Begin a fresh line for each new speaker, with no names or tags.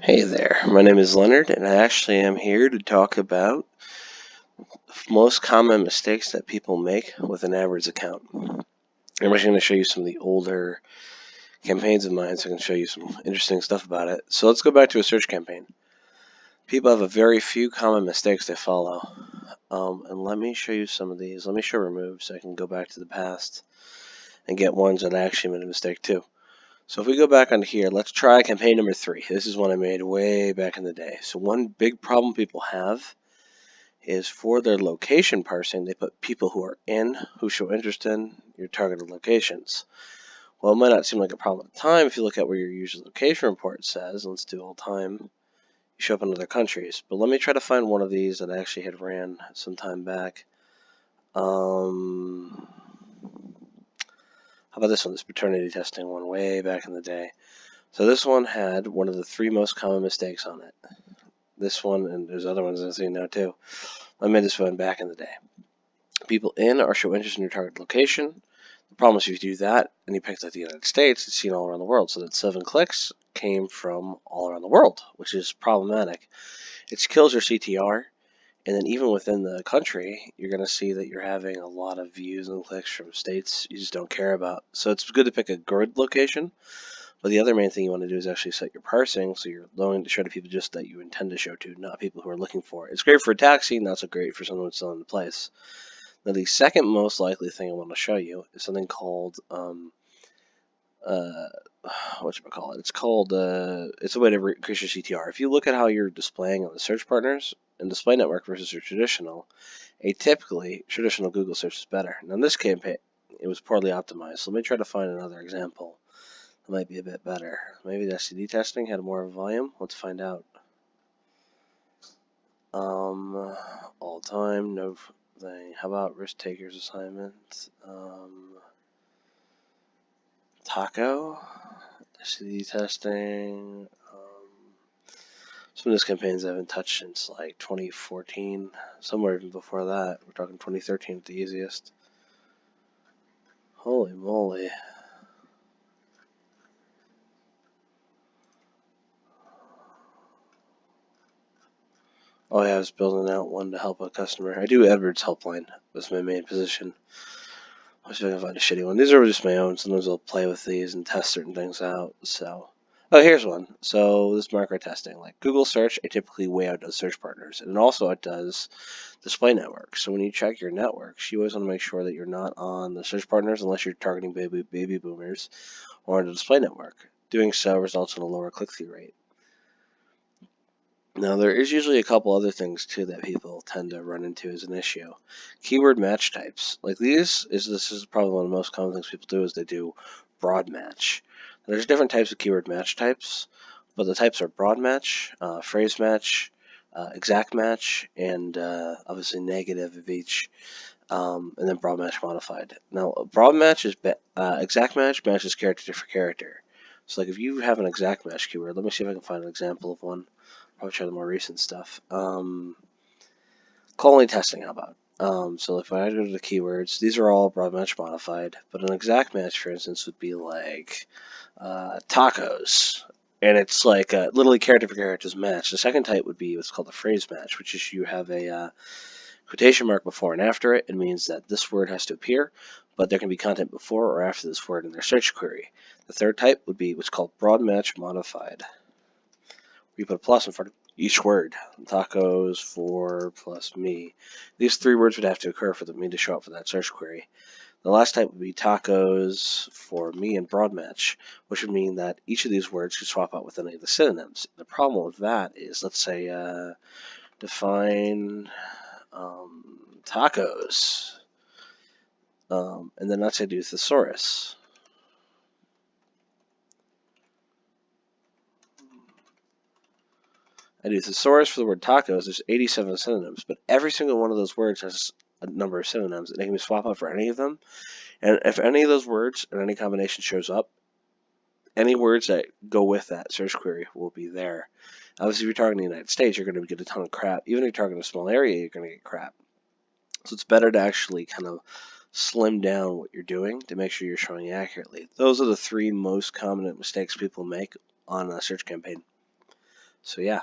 Hey there, my name is Leonard, and I actually am here to talk about most common mistakes that people make with an AdWords account. I'm actually going to show you some of the older campaigns of mine so I can show you some interesting stuff about it. So let's go back to a search campaign. People have a very few common mistakes they follow. And let me show you some of these. Let me show remove so I can go back to the past and get ones that I actually made a mistake too. So if we go back on here, let's try campaign number 3. This is one I made way back in the day. So one big problem people have is for their location parsing, they put people who are in, who show interest in your targeted locations. Well, it might not seem like a problem at the time if you look at where your user location report says, let's do all time, you show up in other countries. But let me try to find one of these that I actually had ran some time back. How about this one, this paternity testing one way back in the day. So this one had one of the 3 most common mistakes on it. This one, and there's other ones I'm seeing now too. I made this one back in the day. People in or show interest in your target location. The problem is if you do that and you pick like the United States, it's seen all around the world. So that 7 clicks came from all around the world, which is problematic. It kills your CTR, and then even within the country, you're going to see that you're having a lot of views and clicks from states you just don't care about. So it's good to pick a good location, but the other main thing you want to do is actually set your parsing so you're willing to show to people just that you intend to show to, not people who are looking for it. It's great for a taxi, not so great for someone who's still in the place. Now, the second most likely thing I want to show you is something called, whatchamacallit? It's called, it's a way to increase your CTR. If you look at how you're displaying on the search partners and display network versus your traditional, atypically, traditional Google search is better. Now, in this campaign, it was poorly optimized. So let me try to find another example that might be a bit better. Maybe the STD testing had more of a volume. Let's find out. All time, no thing. How about risk takers assignment? Taco, STD testing. Some of those campaigns I haven't touched since like 2014, somewhere even before that. We're talking 2013 at the easiest. Holy moly. Oh yeah, I was building out one to help a customer. I do Adwords helpline. That's my main position. I was trying to find a shitty one. These are just my own. Sometimes I'll play with these and test certain things out. So, oh, here's one. So this macro testing, like Google search, it typically way outdoes search partners, and also it does display networks. So when you check your networks, you always want to make sure that you're not on the search partners unless you're targeting baby boomers or on the display network. Doing so results in a lower click-through rate. Now, there is usually a couple other things too that people tend to run into as an issue. Keyword match types. Like this is probably one of the most common things people do is they do broad match. There's different types of keyword match types, but the types are broad match, phrase match, exact match, and obviously negative of each, and then broad match modified. Now, broad match is exact match matches character for character. So like if you have an exact match keyword, let me see if I can find an example of one. Probably try the more recent stuff. Colony testing, how about? So if I go to the keywords, these are all broad match modified, but an exact match, for instance, would be like tacos, and it's like literally character for character's match. The second type would be what's called a phrase match, which is you have a quotation mark before and after it. It means that this word has to appear, but there can be content before or after this word in their search query. The third type would be what's called broad match modified. You put a plus in front of each word. Tacos for plus me. These 3 words would have to occur for me to show up for that search query. The last type would be tacos for me and broad match, which would mean that each of these words could swap out with any of the synonyms. The problem with that is, let's say, define tacos, and then let's say do thesaurus. I do thesaurus for the word tacos. There's 87 synonyms, but every single one of those words has a number of synonyms, and they can be swapped out for any of them. And if any of those words in any combination shows up, any words that go with that search query will be there. Obviously, if you're targeting the United States, you're going to get a ton of crap. Even if you're targeting a small area, you're going to get crap. So it's better to actually kind of slim down what you're doing to make sure you're showing accurately. Those are the 3 most common mistakes people make on a search campaign. So yeah.